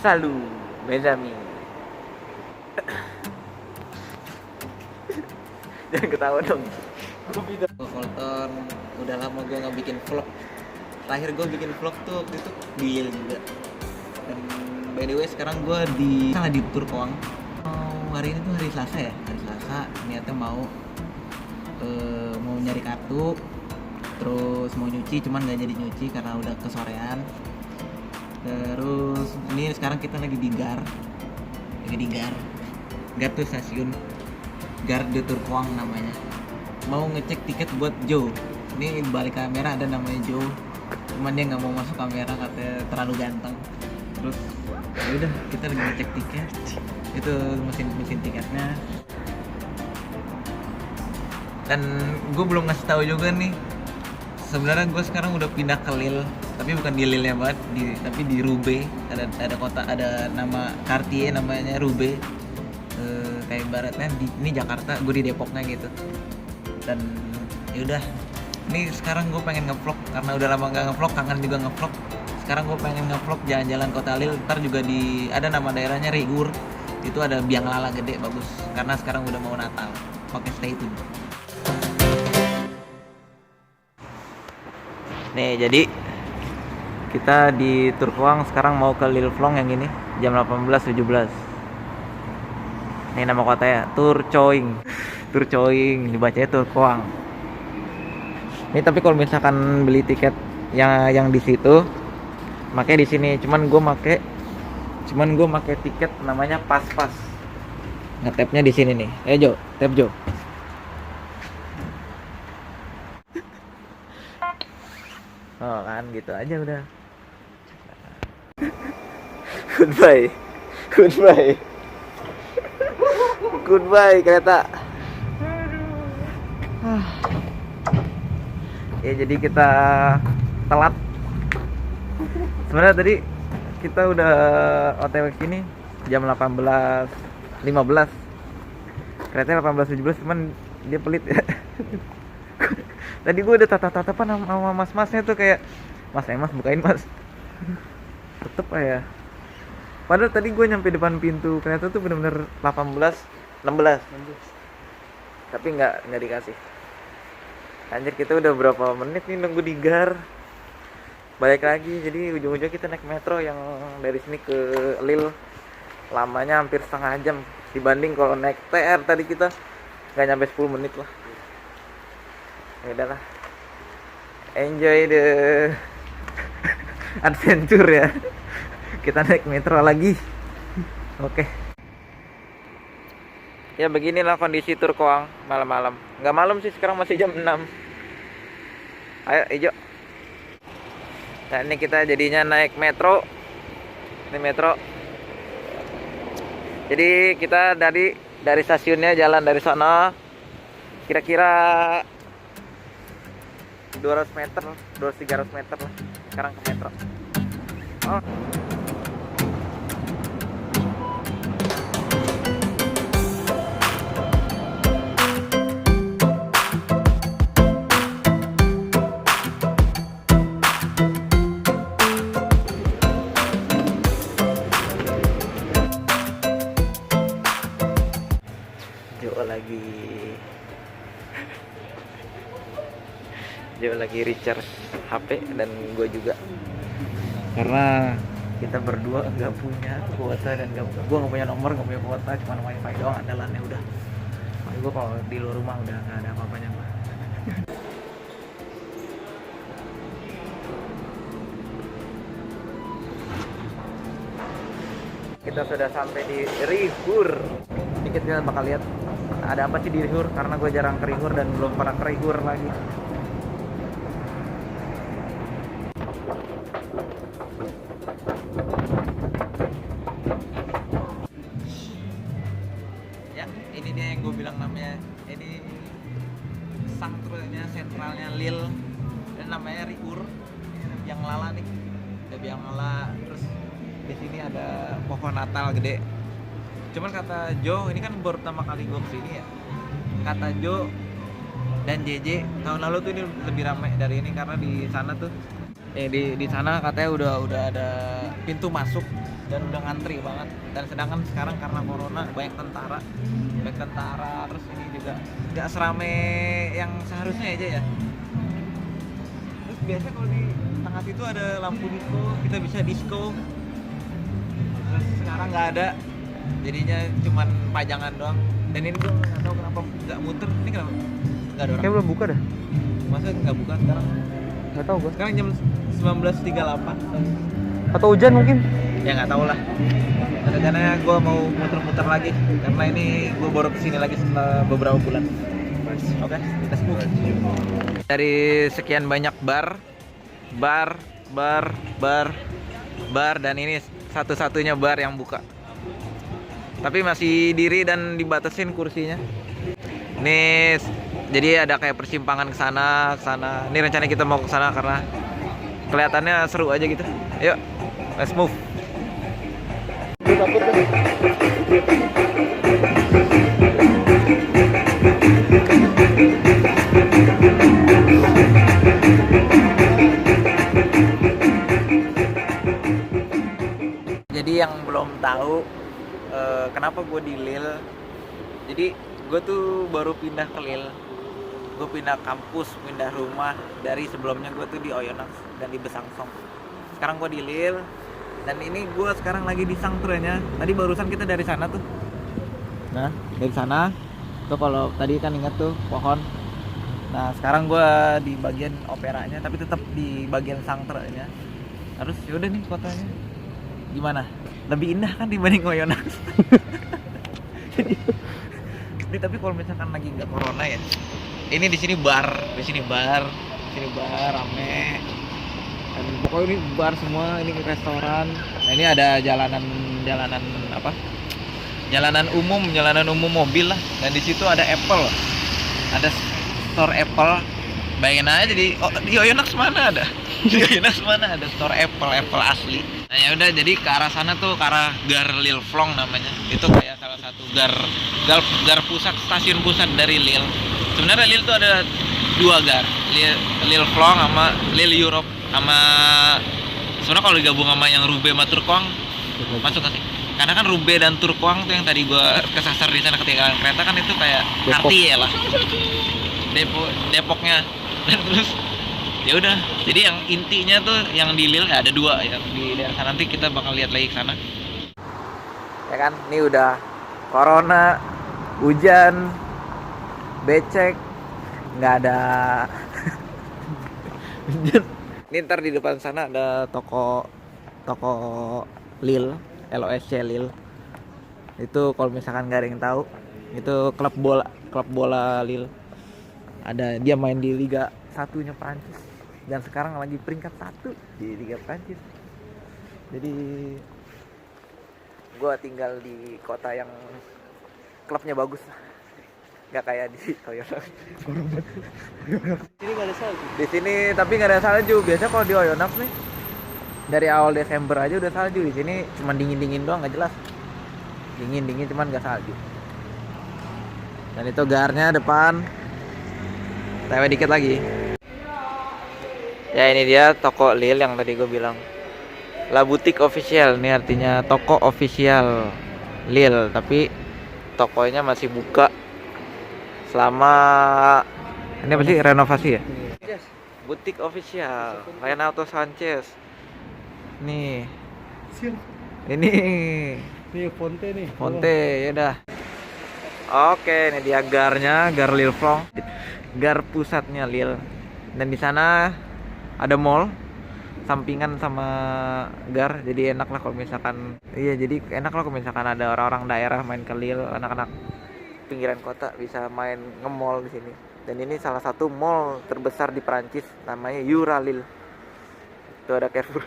Salut, mes amis. Jangan ketawa dong. Gue Colton, udah lama gue nggak bikin vlog. Terakhir gue bikin vlog tuh waktu itu di Lille juga. Dan by the way sekarang gue di Turkoang. Hari ini tuh hari Selasa ya, hari Selasa. Niatnya mau nyari kartu, terus mau nyuci, cuman nggak jadi nyuci karena udah kesorean. Terus ini sekarang kita lagi di Gar tuh stasiun Gar de Turkoang namanya. Mau ngecek tiket buat Joe. Ini balik kamera ada namanya Joe, cuman dia nggak mau masuk kamera katanya terlalu ganteng. Terus ya udah kita lagi ngecek tiket, itu mesin tiketnya. Dan gue belum ngasih tahu juga nih, sebenarnya gue sekarang udah pindah ke Lille, tapi bukan di Lille ya banget, tapi di Roubaix. Ada kota, ada nama Cartier namanya Roubaix. Kayak ibaratnya ini Jakarta, gue di Depoknya gitu. Dan yaudah, ini sekarang gue pengen ngevlog karena udah lama nggak ngevlog, kangen juga ngevlog. Sekarang gue pengen ngevlog jalan-jalan kota Lille. Ntar juga ada nama daerahnya Rigour, itu ada biang lala gede bagus karena sekarang udah mau Natal. Oke, stay tune. Nih, jadi kita di Turkoang sekarang mau ke Lille Flong yang ini jam 18.17. Ini nama kotanya Turcoing, dibacanya Turkoang. Ini tapi kalau misalkan beli tiket yang di situ, makanya di sini. Cuman gue make tiket namanya pas-pas. Ngetapnya di sini nih. Jo, tap Jo. Oh kan gitu aja udah. Goodbye kereta. Ya jadi kita telat. Sebenarnya tadi kita udah OTW sini jam 18.15. Keretanya 18.17, cuman dia pelit ya. Tadi gue udah tatapan sama mas-masnya tuh kayak, mas bukain mas. Tetep aja. Padahal tadi gue nyampe depan pintu kereta tuh bener-bener 16. Tapi nggak dikasih. Anjir, kita udah berapa menit nih nunggu di Gar. Balik lagi, jadi ujung-ujungnya kita naik metro yang dari sini ke Lille. Lamanya hampir setengah jam dibanding kalau naik TR tadi kita nggak nyampe 10 menit lah. Ya udahlah, enjoy the adventure ya. Kita naik metro lagi. Oke. Ya beginilah kondisi Turkoang malam-malam. Nggak malam sih, sekarang masih jam 6. Ayo Ijo. Nah ini kita jadinya naik metro. Ini metro. Jadi kita dari stasiunnya jalan dari sana kira-kira 200 meter, 200-300 meter lah. Sekarang ke metro. Oh. Jo lagi recharge HP dan gue juga, karena kita berdua nggak punya kuota dan gue nggak punya nomor, nggak punya kuota, cuma wifi doang andalannya udah. Makanya gue kalau di luar rumah udah nggak ada apa-apanya mah. Kita sudah sampai di Rigour. Dikit kita bakal lihat ada apa sih di Rigour, karena gue jarang ke Rigour dan belum pernah ke Rigour lagi. Ini dia yang gue bilang namanya, ini sanktunya sentralnya Lille dan namanya Rigour. Ini ada biang lala nih, ada biang lala. Terus di sini ada pohon Natal gede. Cuman kata Jo, ini kan baru pertama kali gue kesini ya. Kata Jo dan JJ tahun lalu tuh ini lebih ramai dari ini, karena di sana tuh di sana katanya udah ada pintu masuk dan udah ngantri banget. Dan sedangkan sekarang karena corona banyak tentara, terus ini juga nggak serame yang seharusnya aja ya. Terus biasa kalau di tengah situ ada lampu disco, kita bisa disco. Terus sekarang nggak ada, jadinya cuman pajangan doang. Dan ini gue nggak tahu kenapa nggak muter. Ini kenapa nggak ada orang? Kayak belum buka dah. Masa nggak buka sekarang? Nggak tahu gua. Sekarang jam 19.38. Atau hujan mungkin. Ya nggak tahu lah. Karena gue mau muter-muter lagi karena ini gue baru kesini lagi setelah beberapa bulan. Oke, let's move. Dari sekian banyak bar dan ini satu-satunya bar yang buka. Tapi masih diri dan dibatasin kursinya. Nih, jadi ada kayak persimpangan ke sana. Ini rencananya kita mau ke sana karena kelihatannya seru aja gitu. Yuk, let's move. Jadi yang belum tahu kenapa gue di Lille. Jadi gue tuh baru pindah ke Lille. Gue pindah kampus, pindah rumah. Dari sebelumnya gue tuh di Oyonnax dan di Besançon. Sekarang gue di Lille. Dan ini gue sekarang lagi di Sanctre-nya. Tadi barusan kita dari sana tuh. Nah, dari sana. Tuh kalau tadi kan ingat tuh pohon. Nah, sekarang gue di bagian operanya, tapi tetap di bagian Sanctre-nya. Terus yaudah nih kotanya. Gimana? Lebih indah kan dibanding Oyonnax. Jadi tapi kalau misalkan lagi nggak corona ya. Ini di sini bar rame. Dan pokoknya ini bar semua, ini restoran. Nah, ini ada jalanan apa? Jalanan umum mobil lah. Dan di situ ada Apple. Ada store Apple. Bayangin aja di Oyonnax mana ada? Di Oyonnax mana ada store Apple asli. Nah, ya udah jadi ke arah sana tuh, ke arah Gare Lille Flon namanya. Itu kayak salah satu gar pusat, stasiun pusat dari Lille. Sebenarnya Lille tuh ada dua gar, Lille Flon sama Lille Europe. Sama sebenarnya kalau digabung sama yang Roubaix sama Tourcoing masuk ke sini. Karena kan Roubaix dan Tourcoing tuh yang tadi gua kesasar di sana ketinggalan kereta kan itu kayak Cartier lah. Depoknya. Dan terus ya udah. Jadi yang intinya tuh yang di Lille ada dua ya. Di daerah sana nanti kita bakal lihat lagi ke sana. Ya kan, ini udah corona, hujan, becek, nggak ada. Ini ntar di depan sana ada toko Lille, LOSC Lille. Itu kalau misalkan nggak ada yang tahu, itu klub bola Lille. Ada, dia main di Liga 1-nya Prancis dan sekarang lagi peringkat 1 di Liga Prancis. Jadi gue tinggal di kota yang klubnya bagus, nggak kayak di Oyonnax. Ini nggak ada salju. Di sini tapi nggak ada salju. Biasa kalau di Oyonnax nih dari awal Desember aja udah salju. Di sini cuma dingin doang, nggak jelas. Dingin cuman nggak salju. Dan itu garnya depan. TW dikit lagi. Ya ini dia toko Lille yang tadi gue bilang. La Boutique Officielle, ini artinya toko official Lille, tapi tokonya masih buka selama ini apa sih, renovasi ya? Yes. Boutique Official Renato Sanchez. Nih. Ini Nih Fonte nih. Fonte, ya udah. Oke, ini dia garnya, Gar Lille Flon. Gar pusatnya Lille. Dan di sana ada mall sampingan sama gar, jadi enak lah kalau misalkan kalau misalkan ada orang-orang daerah main ke Lille, anak-anak pinggiran kota bisa main nge-mall di sini. Dan ini salah satu mall terbesar di Perancis, namanya Euralille. Itu ada Carrefour.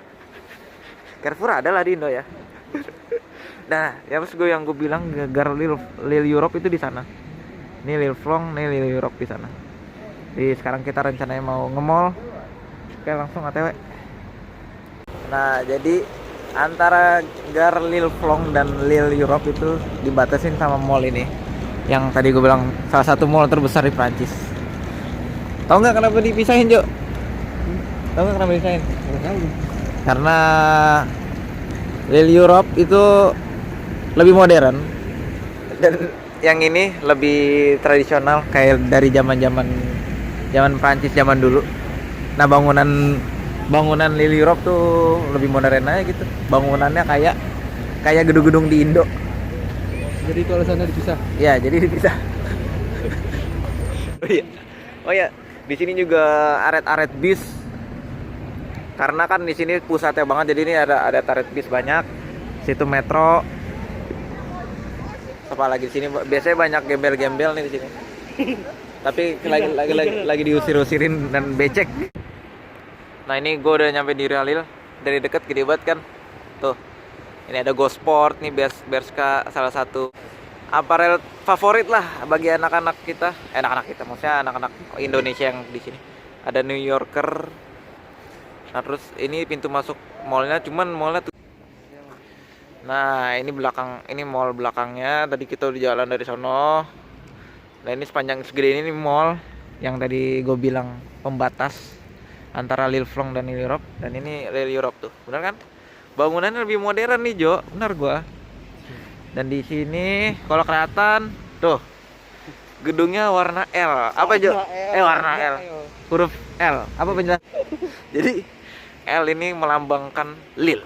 Carrefour ada lah di Indo ya. Nah, ya pas yang gue bilang Gar Lille Europe itu di sana. Ini Lille Flon, ini Lille Europe di sana. Jadi sekarang kita rencananya mau nge-mall. Oke, langsung ATW. Nah, jadi antara Gar Lille Flon dan Lille Europe itu dibatasin sama mall ini. Yang tadi gue bilang salah satu mall terbesar di Prancis. Tahu nggak kenapa dipisahin, Jo? Tahu nggak kenapa dipisahin? Nggak tahu. Karena Lil Europe itu lebih modern dan yang ini lebih tradisional kayak dari zaman Prancis zaman dulu. Nah, bangunan Lil Europe tuh lebih modern aja gitu. Bangunannya kayak gedung-gedung di Indo. Jadi kalau sana dipisah. Ya, jadi dipisah. Oh iya. Oh ya, di sini juga aret-aret bis. Karena kan di sini pusatnya banget, jadi ini ada aret bis banyak. Situ metro. Apalagi di sini biasanya banyak gembel-gembel nih di sini. Tapi lagi diusir-usirin dan becek. Nah, ini gue udah nyampe di Realil. Dari deket gede banget kan. Tuh. Ini ada Go Sport nih, Bershka, salah satu aparel favorit lah bagi anak-anak kita. Anak-anak kita maksudnya anak-anak Indonesia yang di sini. Ada New Yorker. Nah, terus ini pintu masuk mallnya, cuman mallnya tuh. Nah, ini mall belakangnya. Tadi kita udah jalan dari sono. Nah, ini sepanjang segede ini mall yang tadi gue bilang pembatas antara Lil Flong dan Lil Europe. Dan ini Lil Europe tuh, bener kan? Bangunannya lebih modern nih Jo, bener gua. Dan di sini kalau kelihatan tuh gedungnya warna L. Apa Jo? Warna L. Huruf L. Apa penjelasan? Jadi L ini melambangkan Lil,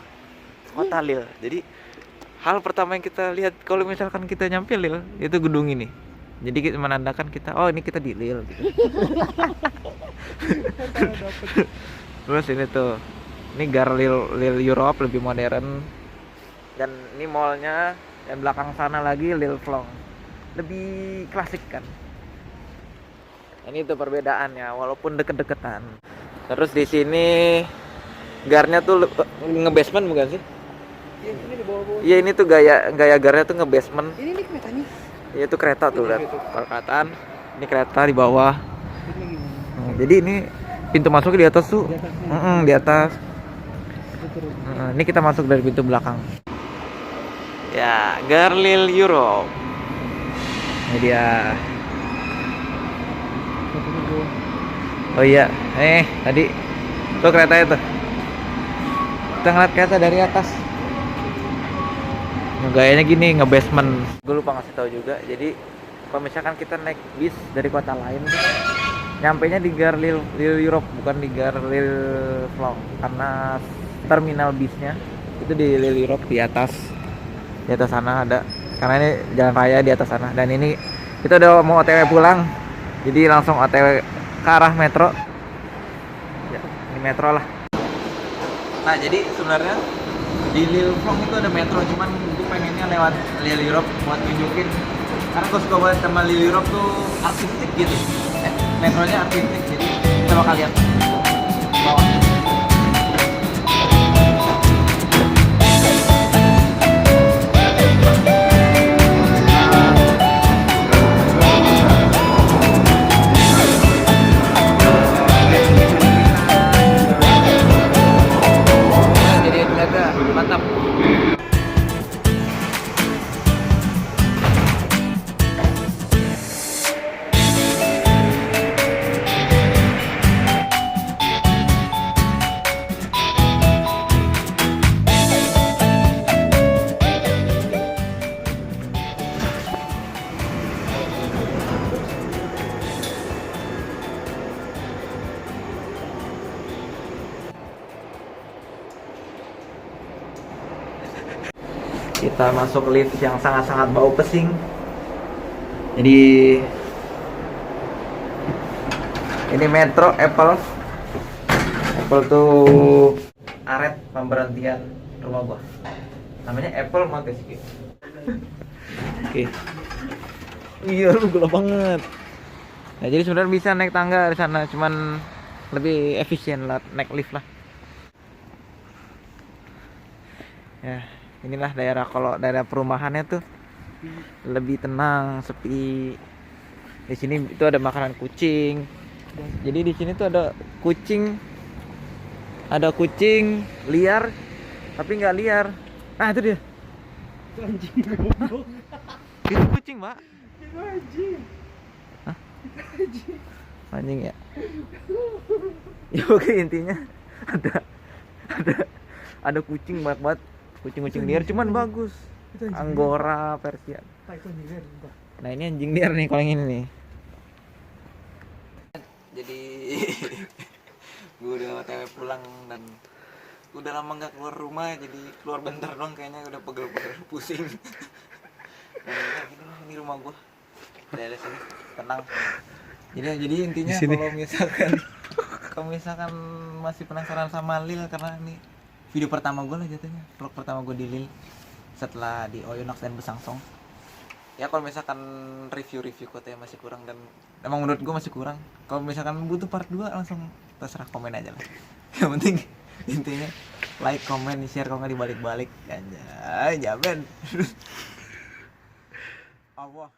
kota Lil. Jadi hal pertama yang kita lihat kalau misalkan kita nyampe Lil itu gedung ini. Jadi kita menandakan kita, oh ini kita di Lil gitu. Terus ini tuh, ini Lil Europe lebih modern. Dan ini mallnya, dan belakang sana lagi Lil Flong, lebih klasik kan. Ini tuh perbedaannya, walaupun deket-deketan. Terus di sini garnya tuh nge-basement bukan sih? Iya, ini di bawah-bawah. Iya, ini tuh gaya garnya tuh nge-basement. Ini kereta nih. Iya, itu kereta tuh, lihat perkataan. Ini kereta di bawah. Jadi ini pintu masuk di atas tuh. Di atas. Ini kita masuk dari pintu belakang. Ya, Garlil Europe. Ini dia. Oh iya, tadi tuh keretanya tuh. Kita ngeliat kereta dari atas. Gayanya gini, nge-basement. Gue lupa ngasih tahu juga. Jadi kalau misalkan kita naik bis dari kota lain tuh, nyampainya di Garlil Europe, bukan di Garlil Flong. Karena terminal bisnya itu di Lil Europe di atas sana ada. Karena ini jalan raya di atas sana. Dan ini kita udah mau OTW pulang. Jadi langsung OTW ke arah metro. Ya, ini metro lah. Nah, jadi sebenarnya di Lil Flong itu ada metro, cuman gue pengennya lewat Lil Europe buat nunjukin. Karena gue suka banget sama Lil Europe tuh artistik gitu. Metronya artistik, jadi kita bakal lihat bawah. Mantap. Kita masuk lift yang sangat-sangat bau pesing. Jadi ini metro Apple tuh aret pemberhentian rumah gua. Namanya Apple Montesquieu. Oke. Iya, lu gelap banget. Nah, jadi sebenarnya bisa naik tangga di sana, cuman lebih efisien lah naik lift lah. Ya. Inilah kalau daerah perumahannya tuh lebih tenang, sepi. Di sini itu ada makanan kucing. Jadi di sini tuh ada kucing liar, tapi nggak liar. Nah, itu dia. Anjing. Itu kucing, Pak. Itu anjing. Hah? Anjing ya. Ya oke, intinya ada kucing banyak banget. kucing liar cuman bagus. Itu anjing Anggora Persian. Pak, itu anjing liar, sumpah. Nah ini anjing liar nih kalau yang ini nih. Jadi gue udah OTW pulang dan udah lama nggak keluar rumah, jadi keluar bentar doang kayaknya udah pegel-pegel pusing. Dan ya gitu lah, ini rumah gue dari sini tenang. Jadi intinya Di sini. kalau misalkan masih penasaran sama Lil, karena ini video pertama gue lah jatuhnya, vlog pertama gue di Lil setelah di Oyonnax dan Besangsong. Ya kalau misalkan review kotanya masih kurang dan emang menurut gue masih kurang, kalau misalkan butuh part 2 langsung terserah, komen aja lah. Yang penting intinya like, comment, share, kalau nggak dibalik-balik anjay jaben. Allah.